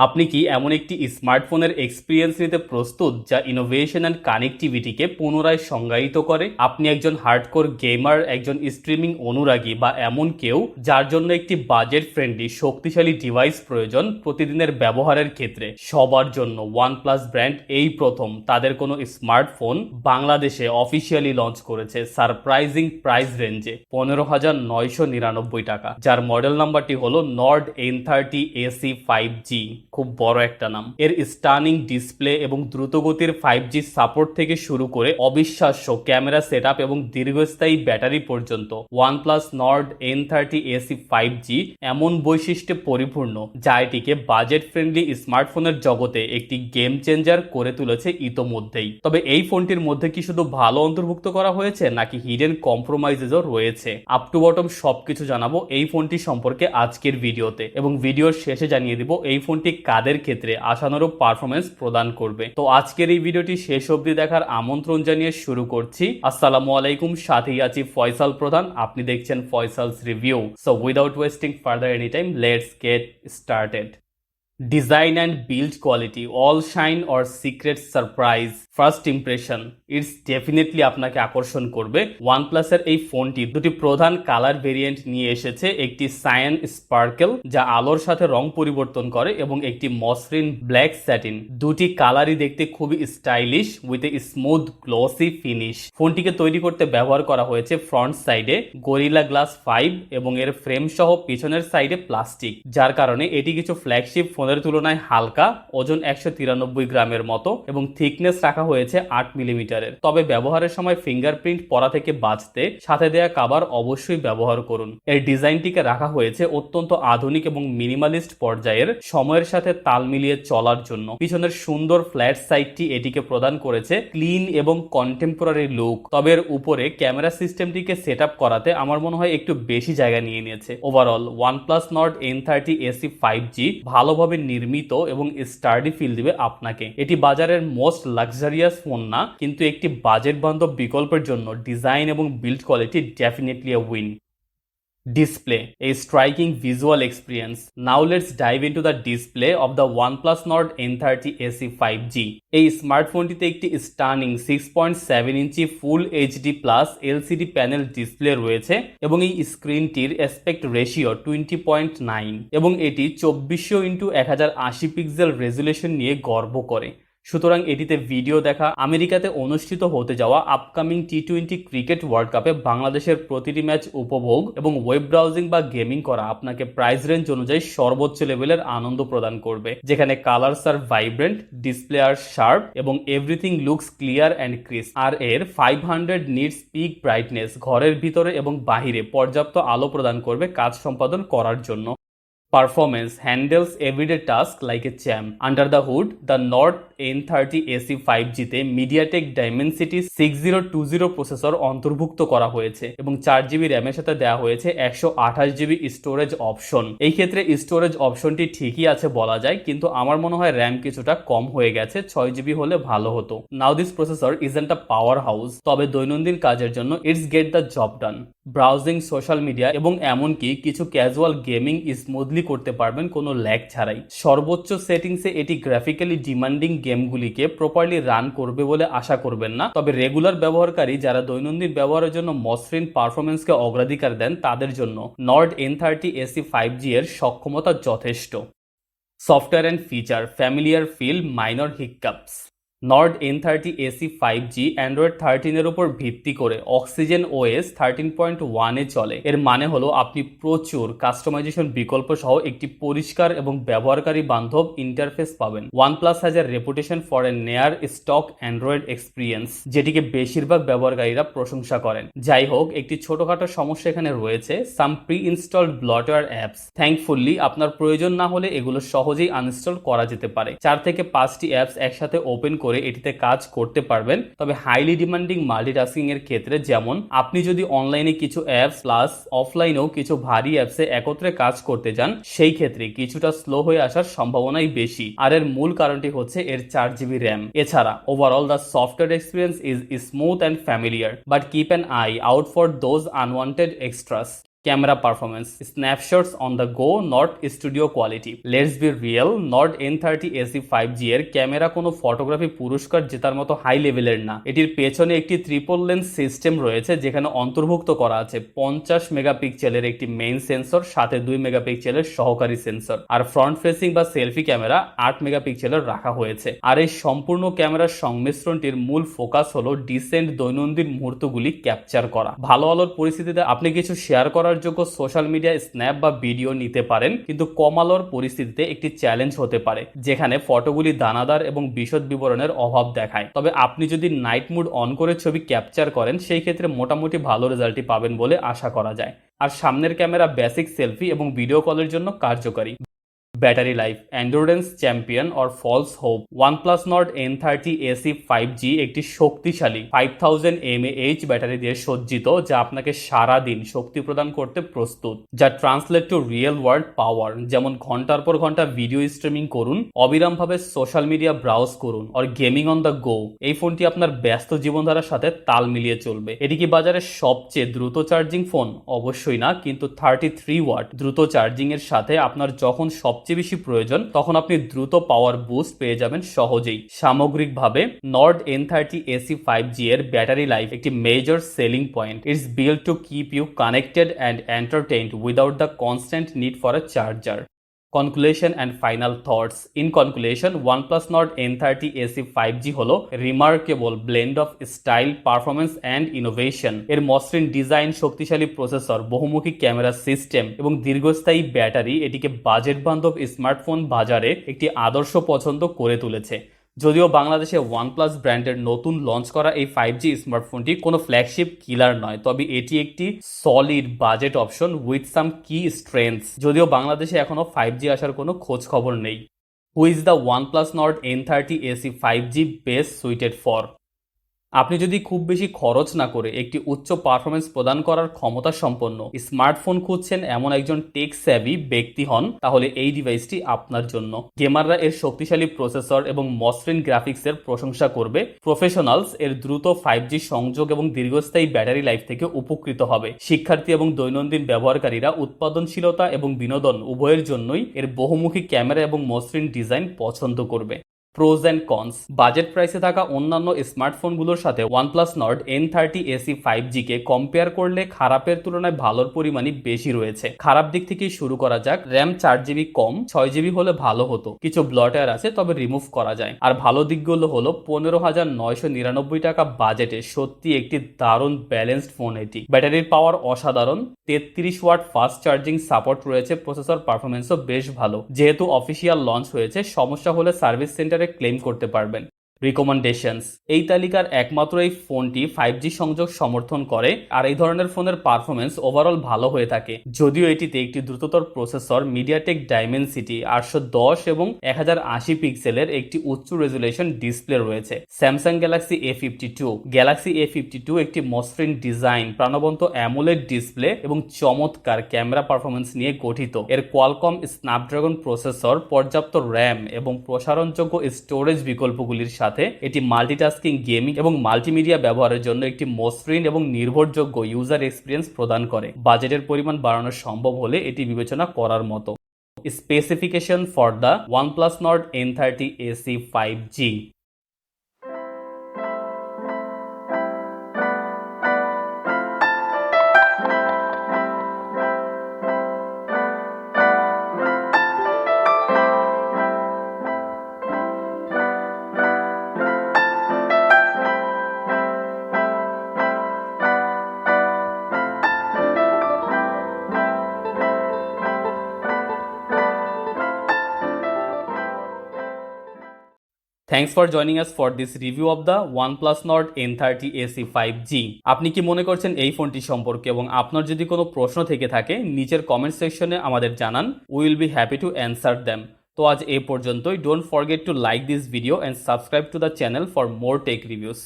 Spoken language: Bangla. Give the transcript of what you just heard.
আপনি কি এমন একটি স্মার্টফোনের এক্সপিরিয়েন্স নিতে প্রস্তুত যা ইনোভেশন অ্যান্ড কানেক্টিভিটিকে পুনরায় সংজ্ঞায়িত করে? আপনি একজন হার্ডকোর গেমার, একজন স্ট্রিমিং অনুরাগী, বা এমন কেউ যার জন্য একটি বাজেট ফ্রেন্ডলি শক্তিশালী ডিভাইস প্রয়োজন প্রতিদিনের ব্যবহারের ক্ষেত্রে? সবার জন্য ওয়ানপ্লাস ব্র্যান্ড এই প্রথম তাদের কোনো স্মার্টফোন বাংলাদেশে অফিসিয়ালি লঞ্চ করেছে সারপ্রাইজিং প্রাইস রেঞ্জে 15,999 টাকা, যার মডেল নাম্বারটি হলো নর্ড N30 AC5G। খুব বড় একটা নাম। এর স্টানিং ডিসপ্লে এবং দ্রুতগতির 5G সাপোর্ট থেকে শুরু করে অবিশ্বাস্য ক্যামেরা সেটআপ এবং দীর্ঘস্থায়ী ব্যাটারি পর্যন্ত ওয়ানপ্লাস নর্ড N30 AC5G এমন বৈশিষ্ট্যে পরিপূর্ণ যা এটিকে বাজেট ফ্রেন্ডলি স্মার্টফোনের জগতে একটি গেম চেঞ্জার করে তুলেছে ইতোমধ্যেই। তবে এই ফোনটির মধ্যে কি শুধু ভালো অন্তর্ভুক্ত করা হয়েছে নাকি হিডেন কম্প্রোমাইজেসও রয়েছে? আপ টু বটম সবকিছু জানাবো এই ফোনটি সম্পর্কে আজকের ভিডিওতে, এবং ভিডিওর শেষে জানিয়ে দিব এই ফোনটি কাদের ক্ষেত্রে আশানুরূপ পারফরমেন্স প্রদান করবে। তো আজকের এই ভিডিওটি শেষ অবধি দেখার আমন্ত্রণ জানিয়ে শুরু করছি। আসসালামু আলাইকুম, সাথেই আছি ফয়সাল প্রধান। আপনি দেখছেন Faisal's review. So without wasting further any time, let's get started. Design and build quality, all shine or secret surprise, first impression, it's definitely আপনাকে আকর্ষণ করবে। ওয়ানপ্লাসের এই ফোনটি দুটি প্রধান কালার ভেরিয়েন্ট নিয়ে এসেছে, একটি সায়ান স্পার্কেল যা আলোর সাথে রং পরিবর্তন করে এবং একটি মসৃণ ব্ল্যাক স্যাটিন। দুটি কালারই দেখতে খুবই stylish with a smooth glossy finish. ফোনটিকে তৈরি করতে ব্যবহার করা হয়েছে ফ্রন্ট সাইডে গরিলা গ্লাস 5 এবং এর ফ্রেম সহ পিছনের সাইডে প্লাস্টিক, যার কারণে এটি কিছু ফ্ল্যাগশিপ ফোনের তুলনায় হালকা, ওজন 193 গ্রামের মতো এবং থিকনেস রাখা হয়েছে 8 মিলিমিটারের। তবে ব্যবহারের সময় ফিঙ্গারপ্রিন্ট পড়া থেকে বাঁচতে সাথে দেয়া কভার অবশ্যই ব্যবহার করুন। এর ডিজাইনটিকে রাখা হয়েছে অত্যন্ত আধুনিক এবং মিনিমালিস্ট পর্যায়ের, সময়ের সাথে তাল মিলিয়ে চলার জন্য। পিছনের সুন্দর ফ্ল্যাট সাইডটি এটিকে প্রদান করেছে ক্লিন এবং কন্টেম্পোরারি লুক। তবে এর উপরে ক্যামেরা সিস্টেমটিকে সেট আপ করাতে আমার মনে হয় একটু বেশি জায়গা নিয়ে নিয়েছে। Overall OnePlus Nord N30 AC5G ভালোভাবে নির্মিত এবং স্টার্ডি ফিল দিবে আপনাকে। এটি বাজারের মোস্ট লাক্সারিয়াস ফোন না, কিন্তু একটি বাজেট বান্ধব বিকল্পের জন্য ডিজাইন এবং build quality definitely A win. Display, a striking visual experience. Now let's dive into the display of the OnePlus Nord N30 AC5G. এই স্মার্টফোনটিতে একটি stunning 6.7 inch full HD plus LCD panel display রয়েছে এবং এই স্ক্রিনটির অ্যাসপেক্ট রেশিও 20.9 এবং এটি 2400x1080 পিক্সেল রেজুলেশন নিয়ে গর্ব করে। সুতরাং এটিতে ভিডিও দেখা, আমেরিকাতে অনুষ্ঠিত হতে যাওয়া আপকামিং T20 ক্রিকেট ওয়ার্ল্ড কাপে বাংলাদেশের প্রতিটি ম্যাচ উপভোগ এবং ওয়েব ব্রাউজিং বা গেমিং করা আপনাকে প্রাইস রেঞ্জ অনুযায়ী সর্বোচ্চ লেভেলের আনন্দ প্রদান করবে, যেখানে colours are vibrant, display are sharp এবং everything looks clear and crisp. আর এর 500 নিটস পিক ব্রাইটনেস ঘরের ভিতরে এবং বাহিরে পর্যাপ্ত আলো প্রদান করবে কাজ সম্পাদন করার জন্য। Performance handles everyday tasks like a champ. Under the hood, the Nord N30 AC5G তে MediaTek Dimensity 6020 প্রসেসর অন্তর্ভুক্ত করা হয়েছে এবং 4GB র্যামের সাথে দেওয়া হয়েছে 128GB স্টোরেজ অপশন। এই ক্ষেত্রে স্টোরেজ অপশনটি ঠিকই আছে বলা যায়, কিন্তু আমার মনে হয় র্যাম কিছুটা কম হয়ে গেছে, 6GB হলে ভালো হতো। Now this processor isn't a powerhouse, তবে দৈনন্দিন কাজের জন্য it's get the job done. Browsing, social media এবং এমনকি কিছু ক্যাজুয়াল গেমিং স্মুথলি করতে পারবেন কোনো ল্যাগ ছাড়াই। সর্বোচ্চ সেটিংসে এটি গ্রাফিক্যালি ডিমান্ডিং গেমগুলিকে প্রপারলি রান করবে বলে আশা করবেন না, তবে রেগুলার ব্যবহারকারী যারা দৈনন্দিন ব্যবহারের জন্য মসৃণ পারফরমেন্সকে অগ্রাধিকার দেন তাদের জন্য নর্ড N30 AC5G এর সক্ষমতা যথেষ্ট। Software and feature, familiar feel, minor hiccups. Nord N30 AC5G Android 13 এর উপর ভিত্তি করে অক্সিজেন OS 13.1 এ চলে। এর মানে হলো আপনি প্রচুর কাস্টমাইজেশন বিকল্প সহ একটি পরিষ্কার এবং ব্যবহারকারী বান্ধব ইন্টারফেস পাবেন। OnePlus has a reputation for a near stock Android experience, যেটিকে বেশিরভাগ ব্যবহারকারীরা প্রশংসা করেন। যাই হোক, একটি ছোটখাটো সমস্যা এখানে রয়েছে, সাম প্রি ইনস্টলড ব্লটওয়্যার অ্যাপস। থ্যাঙ্কফুলি আপনার প্রয়োজন না হলে এগুলো সহজেই আনইনস্টল করা যেতে পারে। 4 থেকে 5টি অ্যাপস একসাথে ওপেন করে এটিতে কাজ করতে পারবেন। তবে হাইলি ডিমান্ডিং মাল্টিটাস্কিং এর ক্ষেত্রে, যেমন আপনি যদি অনলাইনে কিছু অ্যাপস প্লাস অফলাইনেও কিছু ভারী অ্যাপসে একত্রে কাজ করতে যান, সেই ক্ষেত্রে কিছুটা স্লো হয়ে আসার সম্ভাবনাই বেশি। আর এর মূল কারণটি হচ্ছে এর 4GB র্যাম। এছাড়া overall the software experience is smooth and familiar, but keep an eye out for those unwanted extras. Camera performance, snapshots on the go, not studio quality. Let's be real, Nord N30 AC 5G এর ক্যামেরা কোনো ফটোগ্রাফি পুরস্কার জেতার মতো হাই লেভেলের না। এটির পেছনে একটি ট্রিপল লেন্স সিস্টেম রয়েছে যেখানে অন্তর্ভুক্ত করা আছে 50 মেগাপিক্সেলের একটি মেইন সেন্সর, সাথে 2 মেগাপিক্সেলের সহকারী সেন্সর, আর ফ্রন্ট ফেসিং বা সেলফি ক্যামেরা 8 মেগাপিক্সেলের রাখা হয়েছে। আর এই সম্পূর্ণ ক্যামেরার সংমিশ্রণটির মূল ফোকাস হলো ডিসেন্ট দৈনন্দিন মুহূর্তগুলি ক্যাপচার করা। ভালো আলোর পরিস্থিতিতে আপনি কিছু শেয়ার করার যোগ্য সোশ্যাল মিডিয়া স্ন্যাপ বা ভিডিও নিতে পারেন, কিন্তু কম আলোর পরিস্থিতিতে একটি চ্যালেঞ্জ হতে পারে যেখানে ফটোগুলি দানাদার এবং বিশদ বিবরণের অভাব দেখায়। তবে আপনি যদি নাইট মুড অন করে ছবি ক্যাপচার করেন সেই ক্ষেত্রে মোটামুটি ভালো রেজাল্টই পাবেন বলে আশা করা যায়। আর সামনের ক্যামেরা বেসিক সেলফি এবং ভিডিও কলের জন্য কার্যকরী। Battery life, endurance champion or false hope. OnePlus Nord N30 AC 5G একটি শক্তিশালী 5000 mAh ব্যাটারি দিয়ে সজ্জিত, যা আপনাকে সারা দিন শক্তি প্রদান করতে প্রস্তুত, যা ট্রান্সলেট টু রিয়েল ওয়ার্ল্ড পাওয়ার। যেমন ঘন্টার পর ঘন্টা ভিডিও স্ট্রিমিং করুন, অবিরামভাবে সোশ্যাল মিডিয়া ব্রাউজ করুন, আর গেমিং অন দ্য গো। এই ফোনটি আপনার ব্যস্ত জীবনধারার সাথে তাল মিলিয়ে চলবে। এটি কি বাজারের সবচেয়ে দ্রুত চার্জিং ফোন? অবশ্যই না, কিন্তু 33 ওয়াট দ্রুত চার্জিং এর সাথে আপনার যখন সবচেয়ে বেশি প্রয়োজন তখন আপনি দ্রুত পাওয়ার বুস্ট পেয়ে যাবেন সহজেই। সামগ্রিকভাবে Nord N30 AC 5G এর ব্যাটারি লাইফ একটি major selling point. It's build to keep you connected and entertained without the constant need for a charger. Conclusion and final thoughts. In conclusion, OnePlus Nord N30 AC 5G হলো remarkable blend of style, performance and innovation. এর মসৃণ ডিজাইন, শক্তিশালী প্রসেসর, বহুমুখী ক্যামেরা সিস্টেম এবং দীর্ঘস্থায়ী ব্যাটারি এটিকে বাজেট বান্ধব স্মার্টফোন বাজারে একটি আদর্শ পছন্দ করে তুলেছে। যদিও বাংলাদেশে OnePlus ব্র্যান্ডের নতুন লঞ্চ করা এই 5G স্মার্টফোনটি কোনো ফ্ল্যাগশিপ কিলার নয়, তবে এটি একটি solid budget option with some কি স্ট্রেংথস। যদিও বাংলাদেশে এখনো 5G আসার কোনো খোঁজ খবর নেই। Who is the OnePlus Nord N30 AC 5G best suited for? আপনি যদি খুব বেশি খরচ না করে একটি উচ্চ পারফরমেন্স প্রদান করার ক্ষমতা সম্পন্ন স্মার্টফোন খুঁজছেন, এমন একজন টেক স্যাভি ব্যক্তি হন, তাহলে এই ডিভাইসটি আপনার জন্য। গেমাররা এর শক্তিশালী প্রসেসর এবং মসৃণ গ্রাফিক্সের প্রশংসা করবে, প্রফেশনালস এর দ্রুত 5G সংযোগ এবং দীর্ঘস্থায়ী ব্যাটারি লাইফ থেকে উপকৃত হবে, শিক্ষার্থী এবং দৈনন্দিন ব্যবহারকারীরা উৎপাদনশীলতা এবং বিনোদন উভয়ের জন্যই এর বহুমুখী ক্যামেরা এবং মসৃণ ডিজাইন পছন্দ করবে। Pros and cons. বাজেট প্রাইসে থাকা অন্যান্য স্মার্টফোনগুলোর সাথে OnePlus Nord N30 AC 5G কে কম্পেয়ার করলে খারাপের তুলনায় ভালোর পরিমাণই বেশি রয়েছে। খারাপ দিক থেকে শুরু করা যাক। র্যাম 4GB কম, 6GB হলে ভালো হতো। কিছু ব্লটার আছে, তবে রিমুভ করা যায়। আর ভালো দিকগুলো হলো 15,999 টাকা বাজেটে সত্যি একটি দারুণ ব্যালেন্সড ফোন এটি। ব্যাটারির পাওয়ার অসাধারণ, 33 ওয়াট ফাস্ট চার্জিং সাপোর্ট রয়েছে, প্রসেসর পারফরমেন্সও বেশ ভালো। যেহেতু অফিসিয়াল লঞ্চ হয়েছে, সমস্যা হলে সার্ভিস সেন্টারে ক্লেম করতে পারবেন। রিকমেন্ডেশনস। এই তালিকার একমাত্র এই ফোনটি 5G সংযোগ সমর্থন করে, আর এই ধরনের ফোনের পারফরমেন্স ওভারঅল ভালো হয়ে থাকে। যদিও এটিতে একটি দ্রুততর প্রসেসর, মিডিয়াটেক ডাইমেনসিটি 810 এবং 1080 পিক্সেলের একটি উচ্চ রেজুলেশন ডিসপ্লে রয়েছে। স্যামসাং গ্যালাক্সি A52 একটি মসৃণ ডিজাইন, প্রাণবন্ত অ্যামোলেড ডিসপ্লে এবং চমৎকার ক্যামেরা পারফরমেন্স নিয়ে গঠিত। এর কোয়ালকম স্ন্যাপড্রাগন প্রসেসর, পর্যাপ্ত র্যাম এবং প্রসারণযোগ্য স্টোরেজ বিকল্পগুলির সাথে এটি মাল্টিটাস্কিং, গেমিং এবং মাল্টিমিডিয়া ব্যবহারের জন্য একটি মসৃণ এবং নির্ভরযোগ্য ইউজার এক্সপিরিয়েন্স প্রদান করে। বাজেটের পরিমাণ বাড়ানো সম্ভব হলে এটি বিবেচনা করার মতো। Specification for the OnePlus Nord N30 AC 5G। Thanks for joining us for this review of the OnePlus Nord N30 AC 5G। আপনি কি মনে করছেন এই ফোনটি সম্পর্কে, এবং আপনার যদি কোনো প্রশ্ন থেকে থাকে নিচের কমেন্ট সেকশনে আমাদের জানান। We will be happy to answer them। তো আজ এই পর্যন্তই। Don't forget to like this video and subscribe to the channel for more tech reviews।